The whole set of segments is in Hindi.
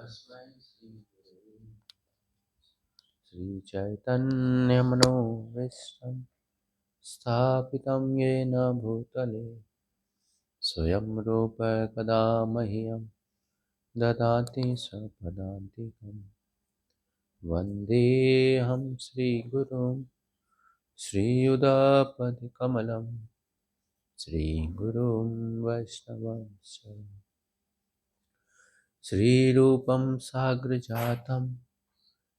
श्रीचैतन्यमनोभीष्टं स्थापितं येन भूतले स्वयं रूप कदा मह्यं ददाति स्वपदान्तिकं वन्देऽहं श्रीगुरुं श्रीयुतापदकमलं श्रीगुरुं वैष्णवंश श्रीरूपं साग्रजातं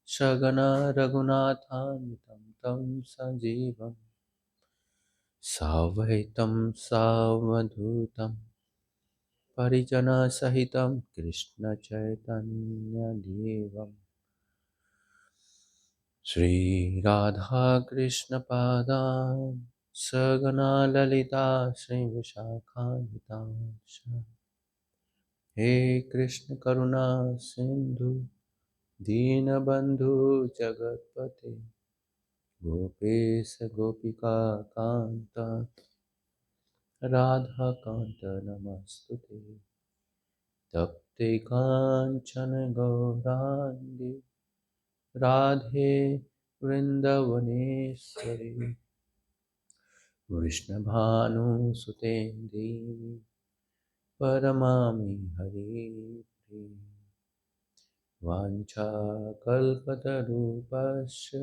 सगना रघुनाथान्वितं तं सजीवं सावैतं सावधूतं परिजनसहितं कृष्णचैतन्यदेवं श्रीराधाकृष्णपादान् सगना ललिता श्रीविशाखान्वितांश्च हे कृष्ण करुणा सिन्धु दीनबन्धु जगत्पते गोपेश गोपिका कान्त राधाकान्त नमस्तुते तप्ते काञ्चन गौराङ्गी राधे वृन्दवनेश्वरी वृषभानुसुते देवी परमामि हरे वाञ्छाकल्पतरूपस्य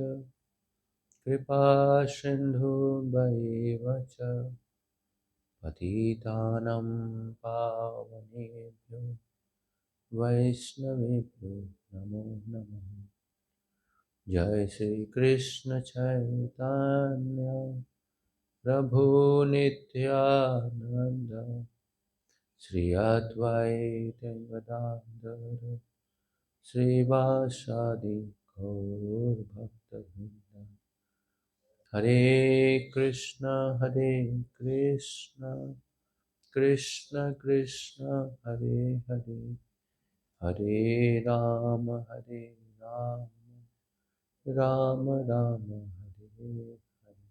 कृपासिन्धुभैव च पतितानं पावनेभ्यो वैष्णवेभ्यो नमो नमः। जय श्री कृष्ण चैतन्य प्रभु नित्यानंद श्री अद्वैत गदाधर श्रीवासादि गौर भक्तवृंद। हरे कृष्ण कृष्ण कृष्ण हरे हरे हरे राम राम राम हरे हरे।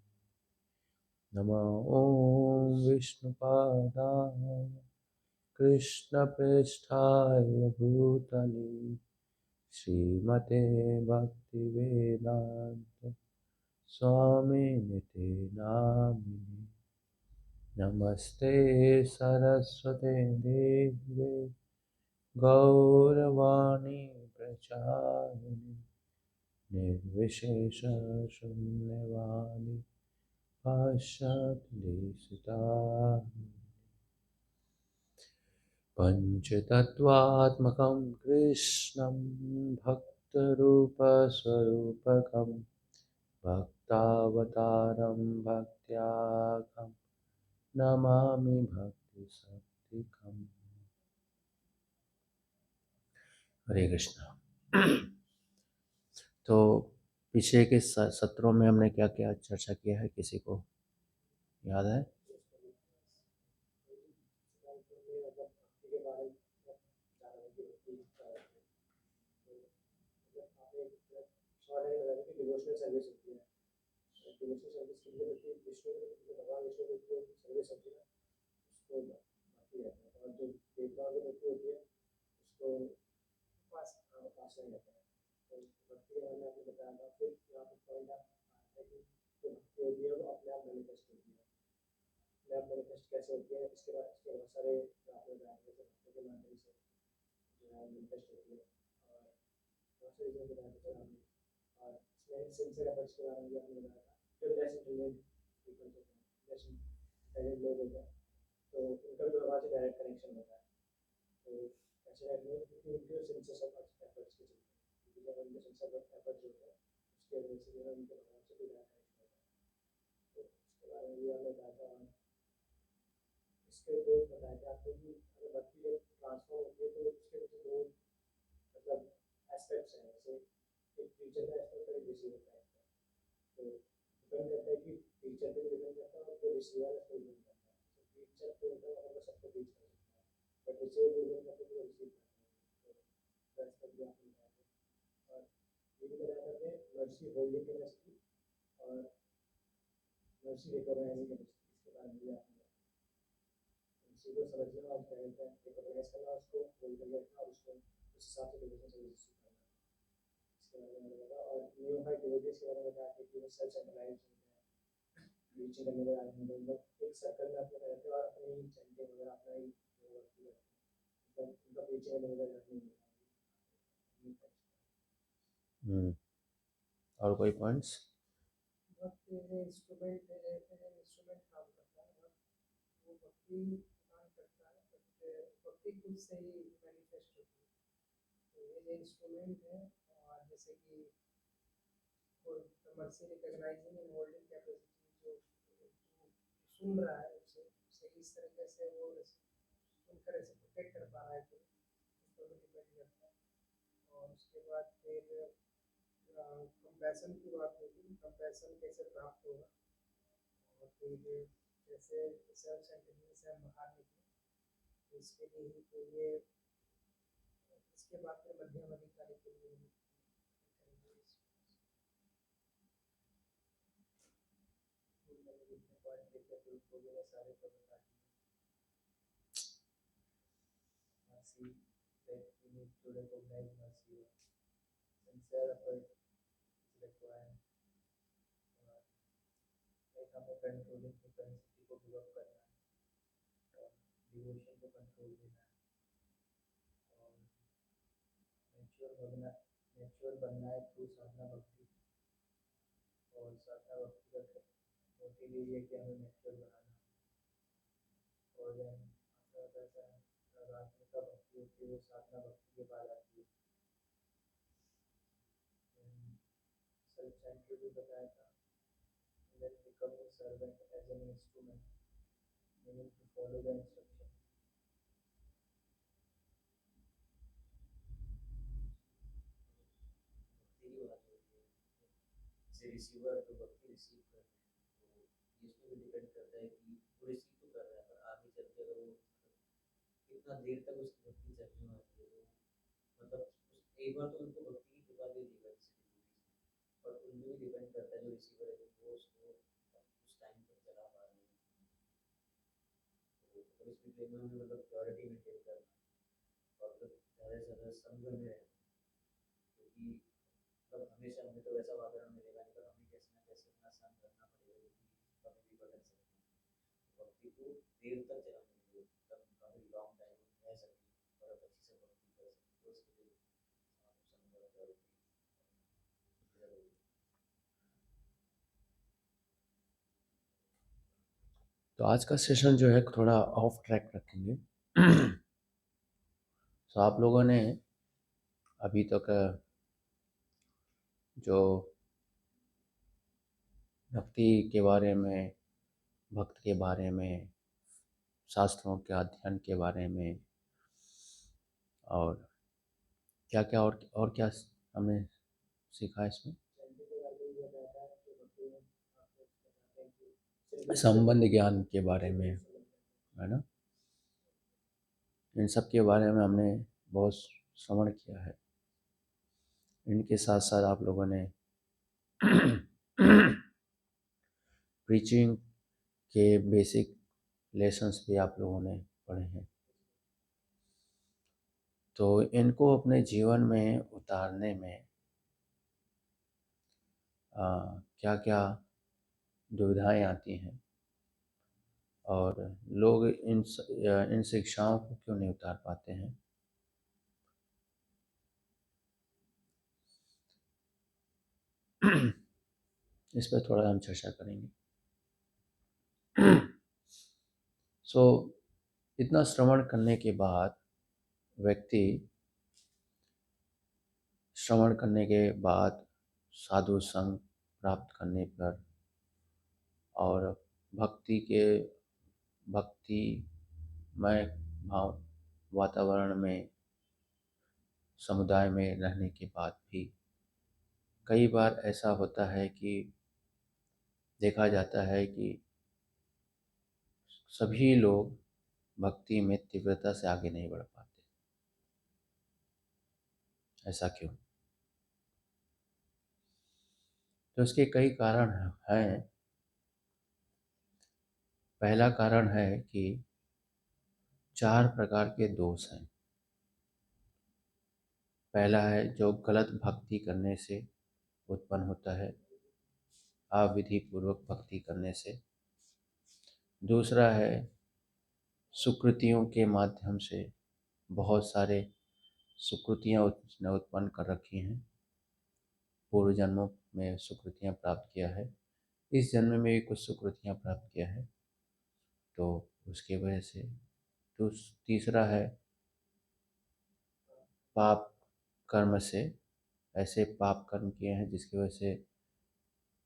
नमो ॐ विष्णुपादाय कृष्णप्रेष्ठाय भूतले श्रीमते भक्तिवेदान्त स्वामिनिते नामिने। नमस्ते सरस्वते देवे गौरवाणी प्रचारिणे निर्विशेष शून्यवादी पाश्चात्यदेशिताः। पञ्चतत्त्वात्मकं कृष्णं भक्तरूपस्वरूपकं भक्तावतारं भक्त्याखं नमामि भक्तिसात्विकम्। हरे कृष्णा। तो पीछे के सत्रों में हमने क्या क्या चर्चा किया है, किसी को याद है? डिवोशनल सर्विस होती है, डिवोशनल सर्विस के लिए विष्णु भगवान विष्णु की जो सर्विस होती है उसको भक्ति रहता है, और जो देवताओं की भक्ति होती है उसको उपासना रहता है। तो भक्ति के बारे में आपने बताया था, फिर यहाँ पर पॉइंट आता है कि जो भक्ति होती है वो अपने आप मैनिफेस्ट होती है। अपने आप मैनिफेस्ट कैसे होती है, इसके बाद इसके बहुत सारे आपने बताया जैसे भक्ति के माध्यम से जो है मैनिफेस्ट होती है, और बहुत सारी चीज़ें बताया था आपने। और इसमें सिंसियर एफर्ट्स के बारे में भी आपने बताया था, जो लेस इंटेलिजेंट पीपल होते हैं, लेस इंटेलिजेंट लोग होते हैं, तो उनका भी भगवान से डायरेक्ट कनेक्शन होता है। तो ऐसे रहने क्योंकि उनके सिंसियर एफर्ट्स के चलते हैं, क्योंकि जब उनके सिंसियर एफर्ट्स होते हैं उसके वजह से जो है उनके भगवान से भी डायरेक्ट कनेक्शन होता है। तो इसके बारे में भी आपने बताया था। इसके दो बताया था आपने कि अगर भक्ति जब ट्रांसफॉर्म होती है तो उसके पीछे दो मतलब एस्पेक्ट्स हैं, जैसे एक टीचर का एस्पेक्ट और एक रिसीवर का एस्पेक्ट। तो डिपेंड करता है कि टीचर पे डिपेंड करता है और जो रिसीवर है उस पर डिपेंड करता है। तो टीचर को होता है वो सबको टीच कर सकता है, बट रिसीवर डिपेंड करता है तो रिसीव करता है। तो एस्पेक्ट भी आपने बताया था। और ये भी बताया था कि मर्सी होल्डिंग कैपेसिटी और मर्सी रिकॉग्नाइजिंग कैपेसिटी, इसके बारे में भी आपने उसी को समझना और रिकॉग्नाइज करना, उसको होल्ड करके रखना और उसको उस हिसाब से डिवोशन सर्विस करना। इसके बारे में मैंने बताया। और न्यू हाई डिवोटीज के बारे में बताया कि वो सेल्फ सेंट्रलाइज रीचिंग करने का मतलब एक सर्कल में अपने रहते हैं और अपनी ही चैंटिंग वगैरह अपना ही जो करते हैं, मतलब उनका रीचिंग करने का जर्नी नहीं हम्म, और कोई पॉइंट्स? भक्ति इंस्ट्रूमेंट इंस्ट्रूमेंट काम करता है, वो भक्ति काम करता है, बट भक्ति खुद से ही मैनिफेस्ट होती है। तो ये जो इंस्ट्रूमेंट है, और जैसे कि mercy recognising and holding capacity, जो सुन रहा है उसे उसे इस तरीके से वो सुनकर ऐसे प्रोटेक्ट कर पा रहा है, तो उस पर भी डिपेंड करता है। और उसके बाद फिर कंपैशन की बात होगी, कंपैशन कैसे प्राप्त होगा, और फिर जैसे सेल्फ सेंटर्डनेस से हम बाहर निकले, तो इसके लिए ही तो ये इसके बाद फिर मध्यम अधिकारी के लिए सारे को बता दिए। mercy, that we need to recognize mercy, sincere effort is required, like हमें कंट्रोलिंग कैपेसिटी को गिव अप करना है, और डिवोशन को कंट्रोल देना है, और मैच्योर बनना है थ्रू साधना भक्ति। और साधना भक्ति का मोटिव ये है कि हमें मैच्योर बनाना है। और देन रागात्मिका भक्ति होती है, वो साधना भक्ति के बाद आती है। सेल्फ सेंट्रेड भी बताया था, then become a servant as an instrument, meaning to follow the instruction. भक्ति की बात होती है, जैसे रिसीवर तो भक्ति रिसीव कर रहे हैं, तो इसमें भी डिपेंड करता है कि वो रिसीव तो कर रहा है, पर आगे चल के अगर वो कितना देर तक उसकी भक्ति चलने वाली है, तो मतलब एक बार तो उनको भक्ति की कृपा दे दी गई पर उनमें भी डिपेंड करता है जो रिसीवर है वो उसको उस टाइम पर चला पा रहे हैं। तो इसमें प्रेम में मतलब प्योरिटी मेंटेन करना, और फिर ज़्यादा से ज़्यादा संग में रहना, क्योंकि मतलब हमेशा हमें तो वैसा वातावरण मिलेगा नहीं, पर हमें कैसे ना कैसे अपना संग करना पड़ेगा, क्योंकि कभी भी बदल सकते हैं। भक्ति को देर तक चलाने के लिए मतलब काफ़ी लॉन्ग टाइम रह सकती और अच्छी से भक्ति कर सकती है, उसके लिए संग और प्योरिटी जरूरी है। तो आज का सेशन जो है थोड़ा ऑफ ट्रैक रखेंगे। तो आप लोगों ने अभी तक जो भक्ति के बारे में, भक्त के बारे में, शास्त्रों के अध्ययन के बारे में, और क्या क्या और क्या हमने सीखा इसमें, संबंध ज्ञान के बारे में, है ना? इन सब के बारे में हमने बहुत श्रवण किया है। इनके साथ साथ आप लोगों ने प्रीचिंग के बेसिक लेसन्स भी आप लोगों ने पढ़े हैं। तो इनको अपने जीवन में उतारने में क्या क्या दुविधाएं आती हैं, और लोग इन शिक्षाओं को क्यों नहीं उतार पाते हैं, इस पर थोड़ा हम चर्चा करेंगे। सो इतना श्रवण करने के बाद व्यक्ति श्रवण करने के बाद साधु संग प्राप्त करने पर और भक्तिमय भाव वातावरण में, समुदाय में रहने के बाद भी कई बार ऐसा होता है कि देखा जाता है कि सभी लोग भक्ति में तीव्रता से आगे नहीं बढ़ पाते। ऐसा क्यों? तो इसके कई कारण हैं। पहला कारण है कि 4 प्रकार के दोष हैं। पहला है जो गलत भक्ति करने से उत्पन्न होता है, अविधि पूर्वक भक्ति करने से। दूसरा है सुकृतियों के माध्यम से, बहुत सारे सुकृतियाँ उसने उत्पन्न कर रखी हैं, पूर्व जन्मों में सुकृतियाँ प्राप्त किया है, इस जन्म में भी कुछ सुकृतियाँ प्राप्त किया है, तो उसकी वजह से। तो तीसरा है पाप कर्म से, ऐसे पाप कर्म किए हैं जिसकी वजह से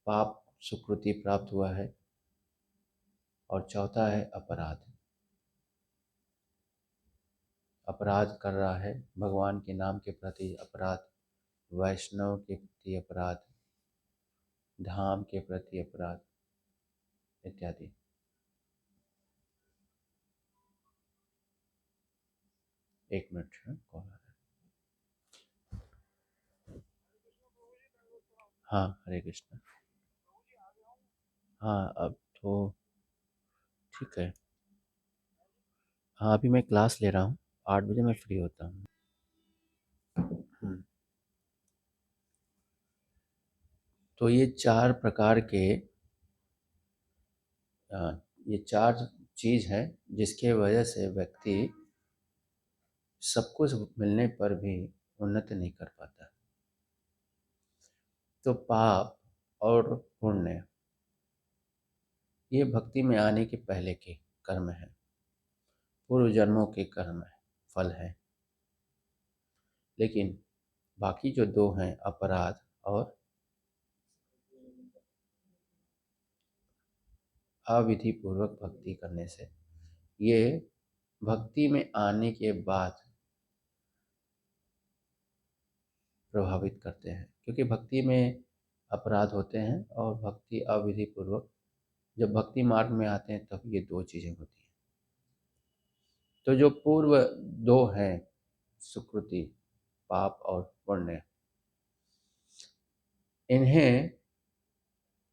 पाप सुकृति प्राप्त हुआ है। और चौथा है अपराध, अपराध कर रहा है, भगवान के नाम के प्रति अपराध, वैष्णव के प्रति अपराध, धाम के प्रति अपराध इत्यादि। एक मिनट, कॉल आ रहा है। हाँ, हरे कृष्ण। हाँ, अब तो ठीक है। हाँ, अभी मैं क्लास ले रहा हूँ, 8 बजे मैं फ्री होता हूँ। तो ये 4 प्रकार के ये 4 चीज़ है जिसके वजह से व्यक्ति सब कुछ मिलने पर भी उन्नति नहीं कर पाता। तो पाप और पुण्य ये भक्ति में आने के पहले के कर्म है, पूर्व जन्मों के कर्म है, फल है। लेकिन बाकी जो 2 हैं, अपराध और अविधि पूर्वक भक्ति करने से, ये भक्ति में आने के बाद प्रभावित करते हैं, क्योंकि भक्ति में अपराध होते हैं और भक्ति अविधि पूर्वक, जब भक्ति मार्ग में आते हैं तब ये 2 चीज़ें होती हैं। तो जो पूर्व 2 हैं, सुकृति, पाप और पुण्य, इन्हें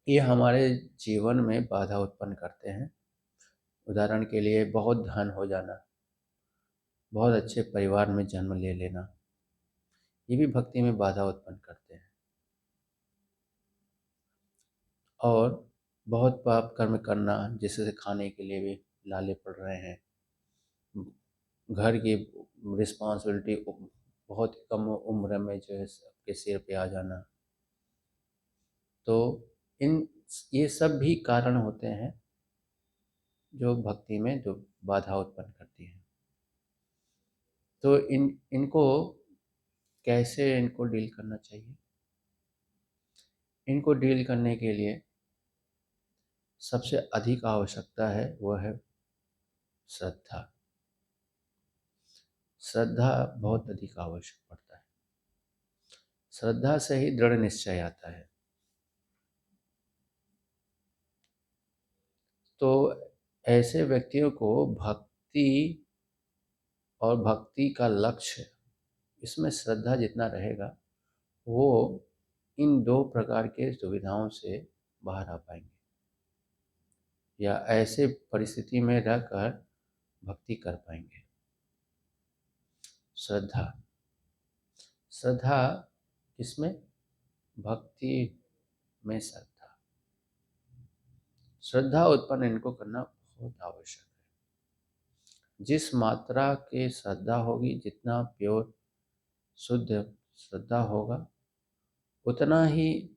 ये हमारे जीवन में बाधा उत्पन्न करते हैं। उदाहरण के लिए बहुत धन हो जाना, बहुत अच्छे परिवार में जन्म ले लेना, ये भी भक्ति में बाधा उत्पन्न करते हैं। और बहुत पाप कर्म करना, जिससे खाने के लिए भी लाले पड़ रहे हैं, घर की रिस्पॉन्सिबिलिटी बहुत कम उम्र में जो है सबके सिर पे आ जाना, तो इन ये सब भी कारण होते हैं जो भक्ति में जो बाधा उत्पन्न करती है। तो इनको कैसे इनको डील करना चाहिए? इनको डील करने के लिए सबसे अधिक आवश्यकता है, वो है श्रद्धा। श्रद्धा बहुत अधिक आवश्यक पड़ता है। श्रद्धा से ही दृढ़ निश्चय आता है। तो ऐसे व्यक्तियों को भक्ति और भक्ति का लक्ष्य, इसमें श्रद्धा जितना रहेगा, वो इन 2 प्रकार के सुविधाओं से बाहर आ पाएंगे, या ऐसे परिस्थिति में रहकर भक्ति कर पाएंगे। श्रद्धा, श्रद्धा किसमें? भक्ति में श्रद्धा। श्रद्धा उत्पन्न इनको करना बहुत आवश्यक है। जिस मात्रा की श्रद्धा होगी, जितना प्योर शुद्ध श्रद्धा होगा, उतना ही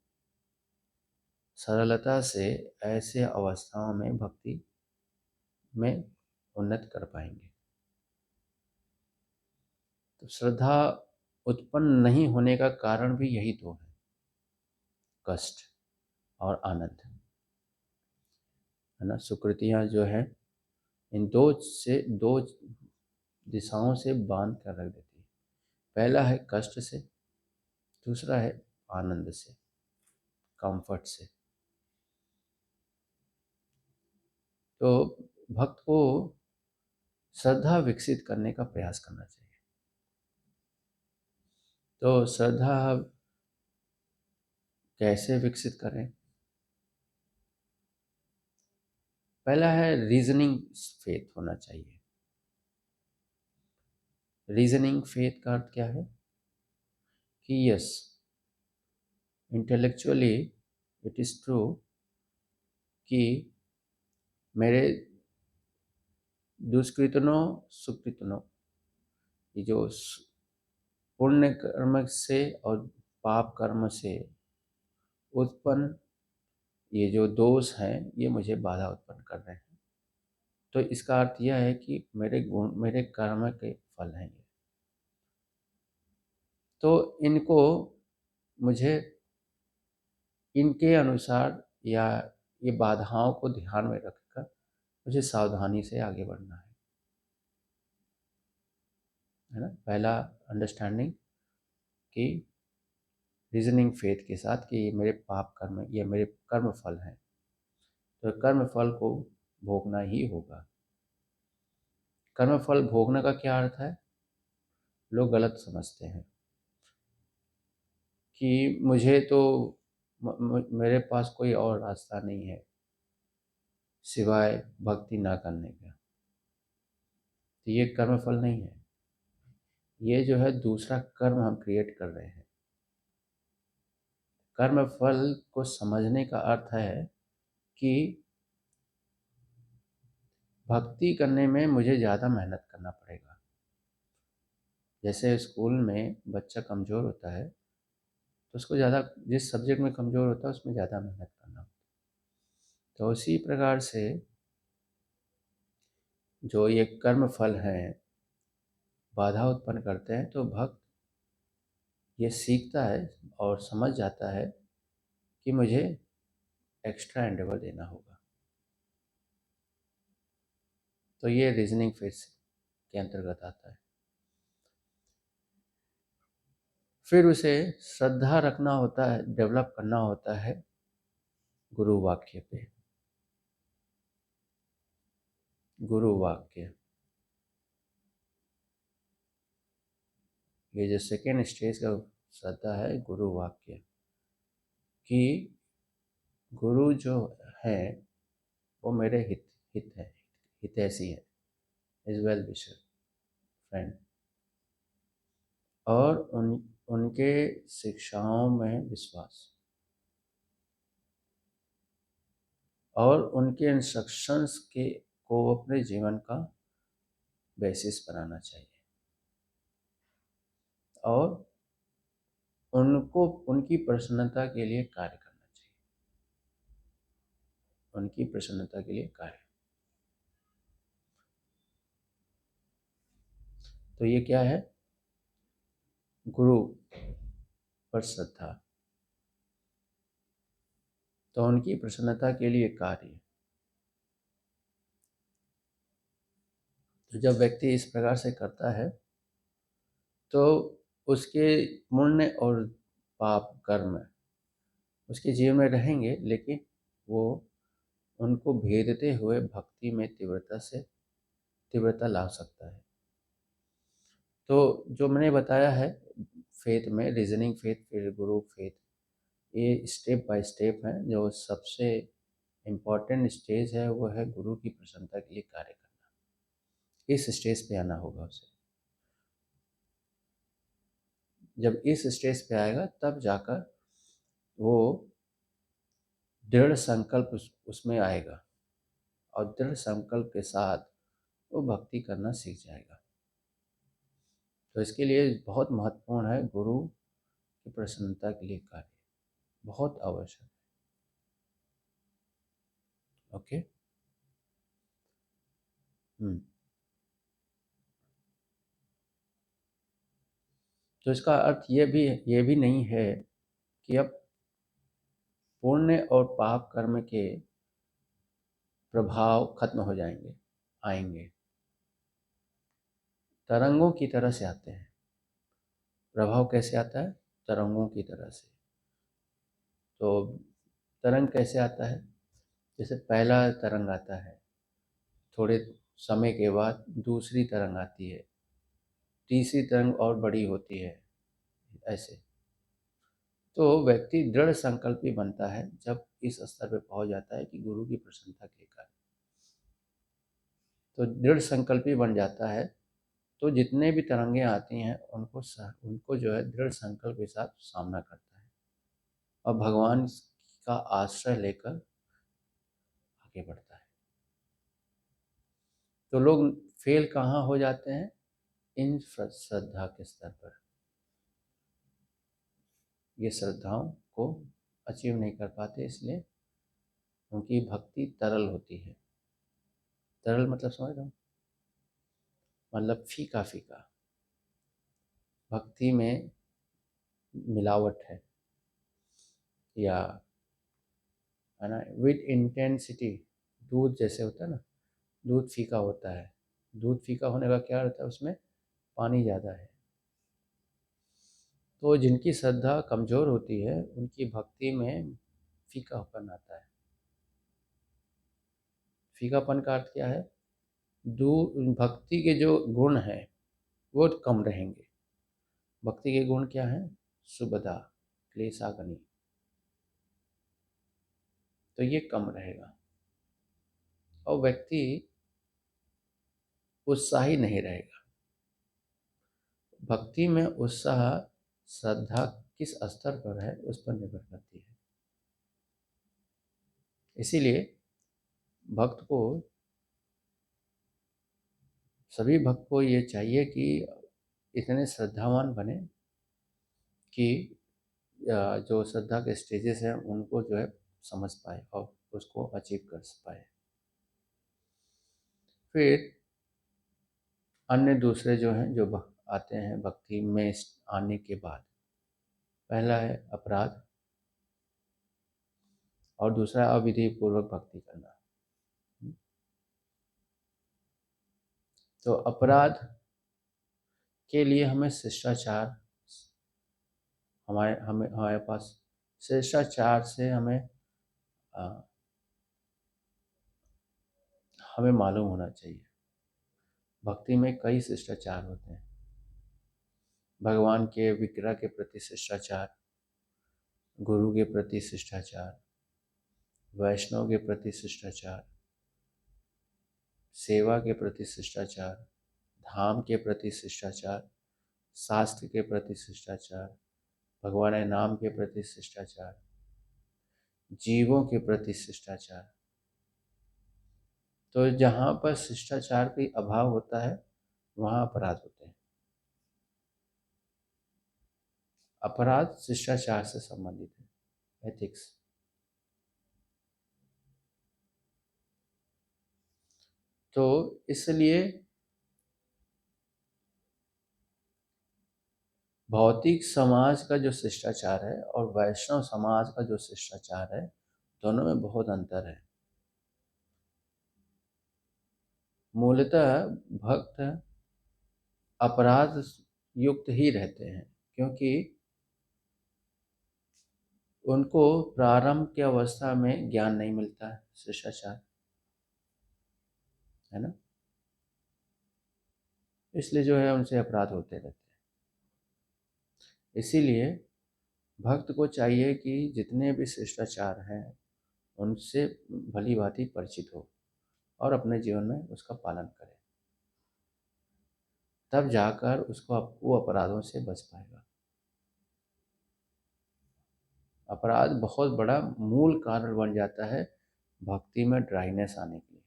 सरलता से ऐसे अवस्थाओं में भक्ति में उन्नत कर पाएंगे। तो श्रद्धा उत्पन्न नहीं होने का कारण भी यही 2 है, कष्ट और आनंद, है ना। सुकृतियाँ जो है इन 2 दिशाओं से बांध कर रख देती है। पहला है कष्ट से, दूसरा है आनंद से, कंफर्ट से। तो भक्त को श्रद्धा विकसित करने का प्रयास करना चाहिए। तो श्रद्धा कैसे विकसित करें? पहला है रीजनिंग फेथ होना चाहिए। रीजनिंग फेथ का अर्थ क्या है? कि yes, intellectually it is true कि मेरे दुष्कृतनों सुकृतनों, ये जो पुण्य कर्म से और पाप कर्म से उत्पन्न ये जो दोष हैं, ये मुझे बाधा उत्पन्न कर रहे हैं। तो इसका अर्थ यह है कि मेरे गुण, मेरे कर्म के फल हैं ये। तो इनको मुझे इनके अनुसार या ये बाधाओं को ध्यान में रखकर मुझे सावधानी से आगे बढ़ना है ना। पहला अंडरस्टैंडिंग कि रीजनिंग फेथ के साथ कि ये मेरे पाप कर्म, ये मेरे कर्म फल हैं, तो कर्म फल को भोगना ही होगा। कर्म फल भोगने का क्या अर्थ है? लोग गलत समझते हैं कि मुझे तो मेरे पास कोई और रास्ता नहीं है सिवाय भक्ति ना करने का। तो ये कर्म फल नहीं है, ये जो है दूसरा कर्म हम क्रिएट कर रहे हैं। कर्म फल को समझने का अर्थ है कि भक्ति करने में मुझे ज़्यादा मेहनत करना पड़ेगा। जैसे स्कूल में बच्चा कमज़ोर होता है तो उसको ज़्यादा, जिस सब्जेक्ट में कमज़ोर होता है उसमें ज़्यादा मेहनत करना होता है। तो उसी प्रकार से जो ये कर्म फल हैं बाधा उत्पन्न करते हैं, तो भक्त ये सीखता है और समझ जाता है कि मुझे एक्स्ट्रा एंडेवर देना होगा। तो ये रीजनिंग फेज के अंतर्गत आता है। फिर उसे श्रद्धा रखना होता है, डेवलप करना होता है गुरु वाक्य पे। गुरु वाक्य, ये जो सेकेंड स्टेज का श्रद्धा है गुरु वाक्य, कि गुरु जो है वो मेरे हित है, हितैषी है, इज वेल विशर फ्रेंड, और उनके शिक्षाओं में विश्वास और उनके इंस्ट्रक्शंस के को अपने जीवन का बेसिस बनाना चाहिए, और उनको उनकी प्रसन्नता के लिए कार्य करना चाहिए। उनकी प्रसन्नता के लिए कार्य, तो ये क्या है? गुरु पर श्रद्धा, तो उनकी प्रसन्नता के लिए कार्य। तो जब व्यक्ति इस प्रकार से करता है तो उसके पुण्य और पाप कर्म उसके जीवन में रहेंगे, लेकिन वो उनको भेदते हुए भक्ति में तीव्रता ला सकता है। तो जो मैंने बताया है फेथ में, रीजनिंग फेथ फिर गुरु फेथ, ये स्टेप बाय स्टेप है। जो सबसे इम्पॉर्टेंट स्टेज है वो है गुरु की प्रसन्नता के लिए कार्य करना। इस स्टेज पे आना होगा उसे। जब इस स्टेज पे आएगा तब जाकर वो दृढ़ संकल्प उसमें आएगा, और दृढ़ संकल्प के साथ वो भक्ति करना सीख जाएगा। तो इसके लिए बहुत महत्वपूर्ण है गुरु की प्रसन्नता के लिए कार्य, बहुत आवश्यक है। ओके। तो इसका अर्थ ये भी नहीं है कि अब पुण्य और पाप कर्म के प्रभाव खत्म हो जाएंगे, आएंगे, तरंगों की तरह से आते हैं। प्रभाव कैसे आता है? तरंगों की तरह से। तो तरंग कैसे आता है? जैसे पहला तरंग आता है, थोड़े समय के बाद दूसरी तरंग आती है, तीसरी तरंग और बड़ी होती है, ऐसे। तो व्यक्ति दृढ़ संकल्पी बनता है जब इस स्तर पे पहुंच जाता है कि गुरु की प्रसन्नता के कारण। तो दृढ़ संकल्पी बन जाता है तो जितने भी तरंगे आती हैं उनको जो है दृढ़ संकल्प के साथ सामना करता है और भगवान का आश्रय लेकर आगे बढ़ता है। तो लोग फेल कहाँ हो जाते हैं? इन श्रद्धा के स्तर पर। ये श्रद्धाओं को अचीव नहीं कर पाते, इसलिए उनकी भक्ति तरल होती है। तरल मतलब समझ रहे हो? मतलब फीका फीका। भक्ति में मिलावट है, या है ना, विद इंटेंसिटी। दूध जैसे होता है ना, दूध फीका होता है। दूध फीका होने का क्या होता है? उसमें पानी ज़्यादा है। तो जिनकी श्रद्धा कमज़ोर होती है उनकी भक्ति में फीकापन आता है। फीकापन का अर्थ क्या है? भक्ति के जो गुण हैं वो कम रहेंगे। भक्ति के गुण क्या हैं? सुबदा, क्लेशाग्नि, तो ये कम रहेगा और व्यक्ति उत्साही नहीं रहेगा। भक्ति में उत्साह श्रद्धा किस स्तर पर है उस पर निर्भर करती है। इसीलिए भक्त को, सभी भक्त को ये चाहिए कि इतने श्रद्धावान बने कि जो श्रद्धा के स्टेजेस हैं उनको जो है समझ पाए और उसको अचीव कर पाए। फिर अन्य दूसरे जो हैं जो आते हैं भक्ति में आने के बाद, पहला है अपराध और दूसरा अविधि पूर्वक भक्ति करना। तो अपराध के लिए हमें शिष्टाचार, हमारे पास शिष्टाचार से हमें मालूम होना चाहिए। भक्ति में कई शिष्टाचार होते हैं। भगवान के विग्रह के प्रति शिष्टाचार, गुरु के प्रति शिष्टाचार, वैष्णव के प्रति शिष्टाचार, सेवा के प्रति शिष्टाचार, धाम के प्रति शिष्टाचार, शास्त्र के प्रति शिष्टाचार, भगवान के नाम के प्रति शिष्टाचार, जीवों के प्रति शिष्टाचार। तो जहाँ पर शिष्टाचार का अभाव होता है वहाँ अपराध होते हैं। अपराध शिष्टाचार से संबंधित है, एथिक्स। तो इसलिए भौतिक समाज का जो शिष्टाचार है और वैष्णव समाज का जो शिष्टाचार है, दोनों में बहुत अंतर है। मूलतः भक्त अपराध युक्त ही रहते हैं, क्योंकि उनको प्रारंभ की अवस्था में ज्ञान नहीं मिलता है, शिष्टाचार है ना, इसलिए जो है उनसे अपराध होते रहते हैं। इसीलिए भक्त को चाहिए कि जितने भी शिष्टाचार हैं उनसे भली भांति परिचित हो और अपने जीवन में उसका पालन करे, तब जाकर उसको वो अपराधों से बच पाएगा। अपराध बहुत बड़ा मूल कारण बन जाता है भक्ति में ड्राइनेस आने के लिए।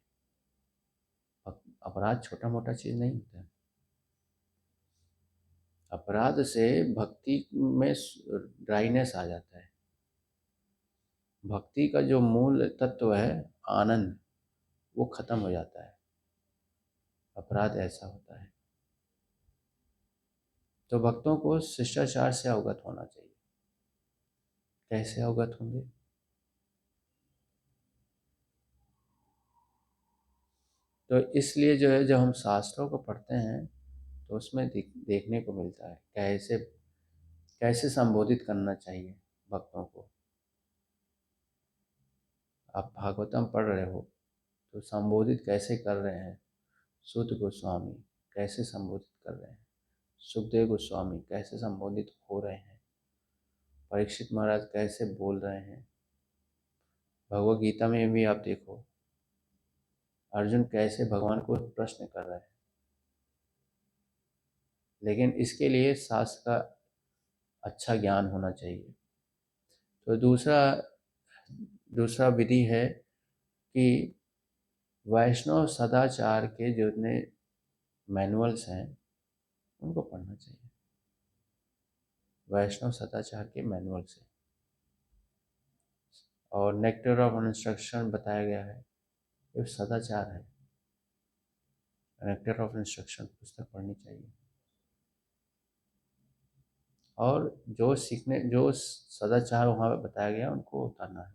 अपराध छोटा मोटा चीज़ नहीं होता है। अपराध से भक्ति में ड्राइनेस आ जाता है। भक्ति का जो मूल तत्व है आनंद, वो खत्म हो जाता है। अपराध ऐसा होता है। तो भक्तों को शिष्टाचार से अवगत होना चाहिए। कैसे अवगत होंगे? तो इसलिए जो है जब हम शास्त्रों को पढ़ते हैं तो उसमें देखने को मिलता है कैसे कैसे संबोधित करना चाहिए भक्तों को। आप भागवतम पढ़ रहे हो तो संबोधित कैसे कर रहे हैं? सूत गोस्वामी कैसे संबोधित कर रहे हैं? सुखदेव गोस्वामी कैसे संबोधित हो रहे हैं? परीक्षित महाराज कैसे बोल रहे हैं? भगवद गीता में भी आप देखो अर्जुन कैसे भगवान को प्रश्न कर रहे हैं। लेकिन इसके लिए शास्त्र का अच्छा ज्ञान होना चाहिए। तो दूसरा विधि है कि वैष्णव सदाचार के जितने मैनुअल्स हैं उनको पढ़ना चाहिए। वैष्णव सदाचार के मैनुअल्स हैं और नेक्टर ऑफ इंस्ट्रक्शन बताया गया है, ये सदाचार है। नेक्टर ऑफ इंस्ट्रक्शन पुस्तक पढ़नी चाहिए और जो सदाचार वहाँ पे बताया गया उनको उतारना है,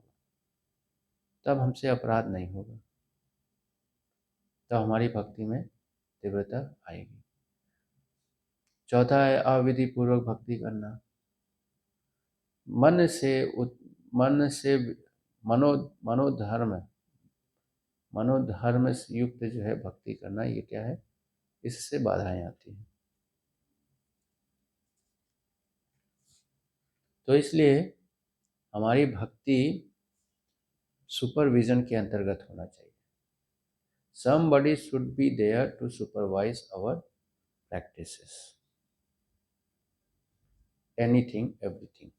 तब हमसे अपराध नहीं होगा, तब हमारी भक्ति में तीव्रता आएगी। चौथा है अविधि पूर्वक भक्ति करना। मन से मनो मनोधर्म से युक्त जो है भक्ति करना, ये क्या है, इससे बाधाएं आती हैं। तो इसलिए हमारी भक्ति सुपरविजन के अंतर्गत होना चाहिए। Somebody should be there to supervise our practices, anything, everything.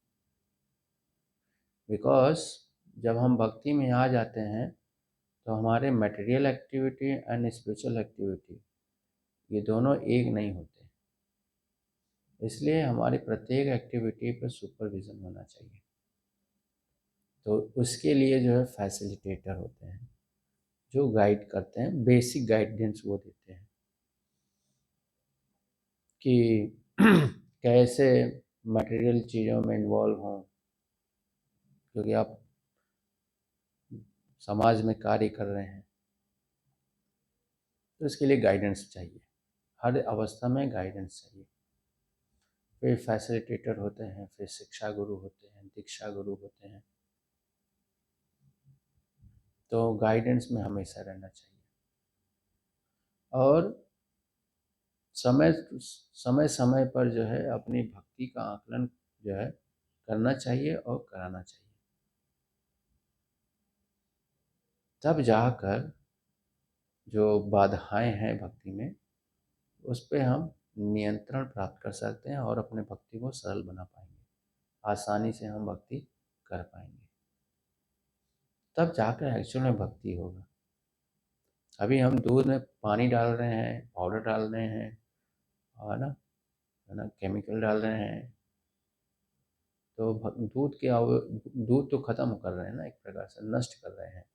Because जब हम भक्ति में आ जाते हैं तो हमारे material activity and spiritual activity ये दोनों एक नहीं होते, इसलिए हमारी प्रत्येक एक्टिविटी पर सुपरविज़न होना चाहिए। तो उसके लिए जो है फैसिलिटेटर होते हैं जो गाइड करते हैं, बेसिक गाइडेंस वो देते हैं कि कैसे मटेरियल चीज़ों में इन्वॉल्व हों, क्योंकि आप समाज में कार्य कर रहे हैं तो इसके लिए गाइडेंस चाहिए, हर अवस्था में गाइडेंस चाहिए। फिर फैसिलिटेटर होते हैं, फिर शिक्षा गुरु होते हैं, दीक्षा गुरु होते हैं। तो गाइडेंस में हमेशा रहना चाहिए और समय समय पर जो है अपनी भक्ति का आकलन जो है करना चाहिए और कराना चाहिए, तब जाकर जो बाधाएं हैं भक्ति में उस पर हम नियंत्रण प्राप्त कर सकते हैं और अपने भक्ति को सरल बना पाएंगे, आसानी से हम भक्ति कर पाएंगे, तब जाकर एक्चुअल में भक्ति होगा। अभी हम दूध में पानी डाल रहे हैं, पाउडर डाल रहे हैं, है ना, केमिकल डाल रहे हैं, तो दूध तो ख़त्म कर रहे हैं ना, एक प्रकार से नष्ट कर रहे हैं।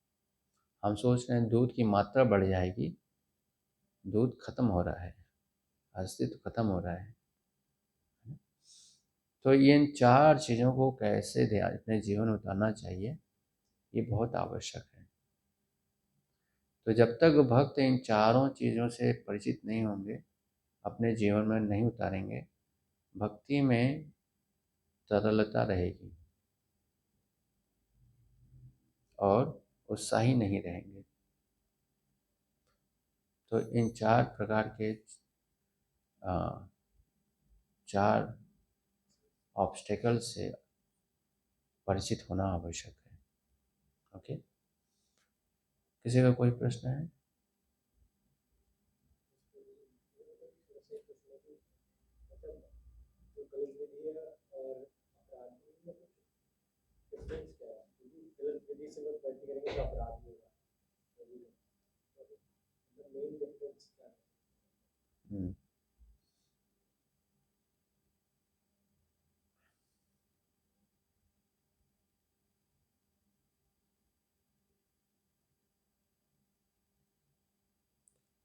हम सोच रहे हैं दूध की मात्रा बढ़ जाएगी, दूध खत्म हो रहा है, अस्तित्व खत्म हो रहा है। तो इन चार चीज़ों को कैसे ध्यान अपने जीवन में उतारना चाहिए, ये बहुत आवश्यक है। तो जब तक भक्त इन चारों चीज़ों से परिचित नहीं होंगे, अपने जीवन में नहीं उतारेंगे, भक्ति में तरलता रहेगी और उत्साही नहीं रहेंगे। तो इन चार प्रकार के चार ऑब्स्टेकल से परिचित होना आवश्यक है। ओके, किसी का कोई प्रश्न है?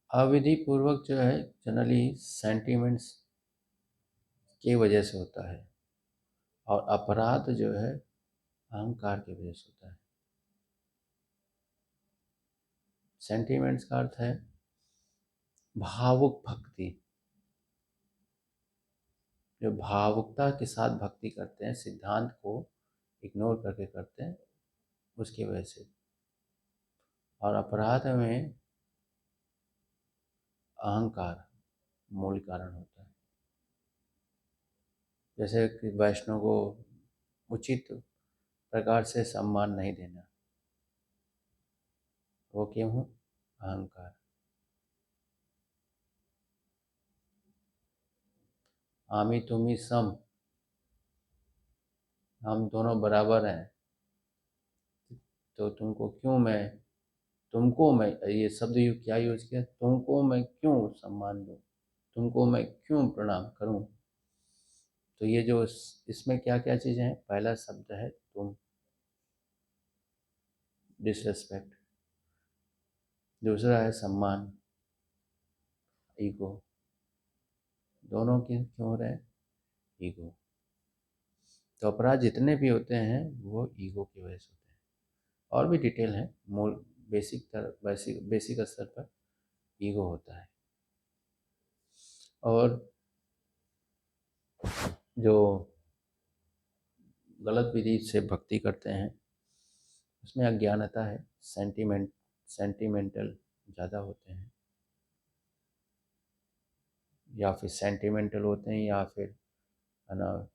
अविधि पूर्वक जो है जनरली सेंटिमेंट्स की वजह से होता है और अपराध जो है अहंकार की वजह से होता है। सेंटिमेंट्स का अर्थ है भावुक भक्ति, जो भावुकता के साथ भक्ति करते हैं, सिद्धांत को इग्नोर करके करते हैं, उसकी वजह से। और अपराध में अहंकार मूल कारण होता है। जैसे कि वैष्णव को उचित प्रकार से सम्मान नहीं देना, वो क्यों हो? अहंकार। आमी तुमी सम, हम दोनों बराबर हैं, तो तुमको मैं, ये शब्द क्या यूज किया, तुमको मैं क्यों सम्मान दूं, तुमको मैं क्यों प्रणाम करूं। तो ये जो इसमें क्या क्या चीज़ें हैं, पहला शब्द है तुम, डिसरेस्पेक्ट। दूसरा है सम्मान, ईगो। दोनों क्यों हो रहे हैं, ईगो। तो अपराध जितने भी होते हैं वो ईगो की वजह से होते हैं। और भी डिटेल है, मूल बेसिक स्तर पर ईगो होता है। और जो गलत विधि से भक्ति करते हैं उसमें अज्ञानता है, सेंटिमेंटल ज़्यादा होते हैं, या फिर सेंटिमेंटल होते हैं, या फिर है ना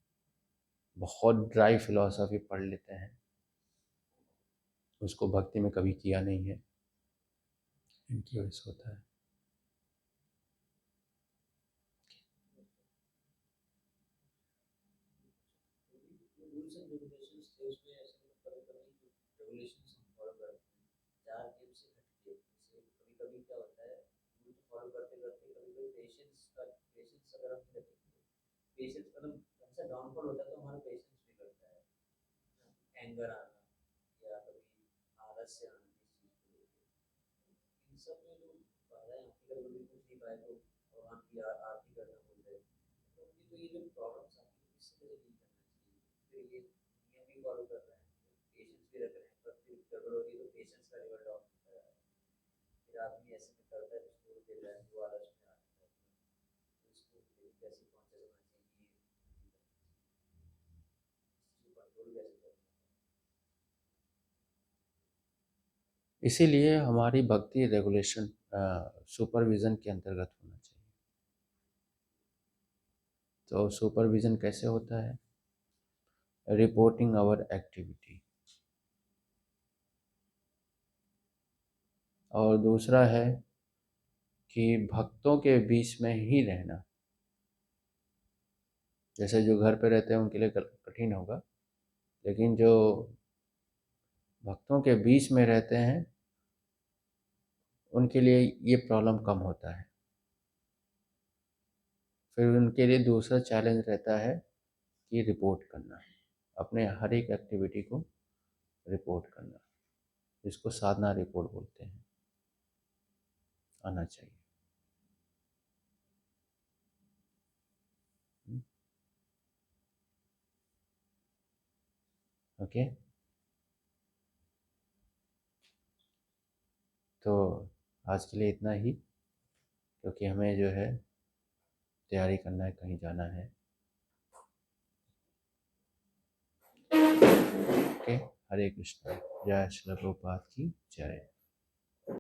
बहुत ड्राई फिलॉसफी पढ़ लेते हैं, उसको भक्ति में कभी किया नहीं है, इनकी वजह से होता है। रूल्स एंड रेगुलेशंस थे उसमें ऐसे कभी कभी रेगुलेशंस हम फॉलो करते हैं चार गेम से हटके, जैसे कभी कभी क्या होता है रूल फॉलो करते करते कभी कभी पेशेंस अगर हम नहीं रखेंगे, पेशेंस मतलब ऐसा डाउनफॉल होता है तो हमारा पेशेंस बिगड़ता है, एंगर आना या कभी आलस्य आना किसी चीज़ को लेके, इन सब में जो बाधाएं आती है, कभी कुछ नहीं पाए तो भगवान की आरती करना भूल गए, तो उनकी तो ये जो प्रॉब्लम्स आती है इससे मुझे नहीं करना चाहिए। फिर ये नियम भी फॉलो कर रहे हैं, पेशेंस भी रख रहे हैं, पर फिर गड़बड़ हो रही है तो पेशेंस का लेवल डाउन होता है, फिर आदमी ऐसे में करता है तो छोड़ दे रहा है, वो आलस में आ जाता है, तो इसको कैसे कॉन्शियस होना चाहिए, इसको कंट्रोल कैसे करना है। इसीलिए हमारी भक्ति रेगुलेशन सुपरविज़न के अंतर्गत होना चाहिए। तो सुपरविज़न कैसे होता है, रिपोर्टिंग आवर एक्टिविटी। और दूसरा है कि भक्तों के बीच में ही रहना। जैसे जो घर पे रहते हैं उनके लिए कठिन होगा, लेकिन जो भक्तों के बीच में रहते हैं उनके लिए ये प्रॉब्लम कम होता है। फिर उनके लिए दूसरा चैलेंज रहता है कि रिपोर्ट करना, अपने हर एक एक्टिविटी को रिपोर्ट करना, जिसको साधना रिपोर्ट बोलते हैं, आना चाहिए। ओके, तो आज के लिए इतना ही, क्योंकि हमें जो है तैयारी करना है, कहीं जाना है। ओके, हरे कृष्ण, जय श्री प्रभुपाद की जय।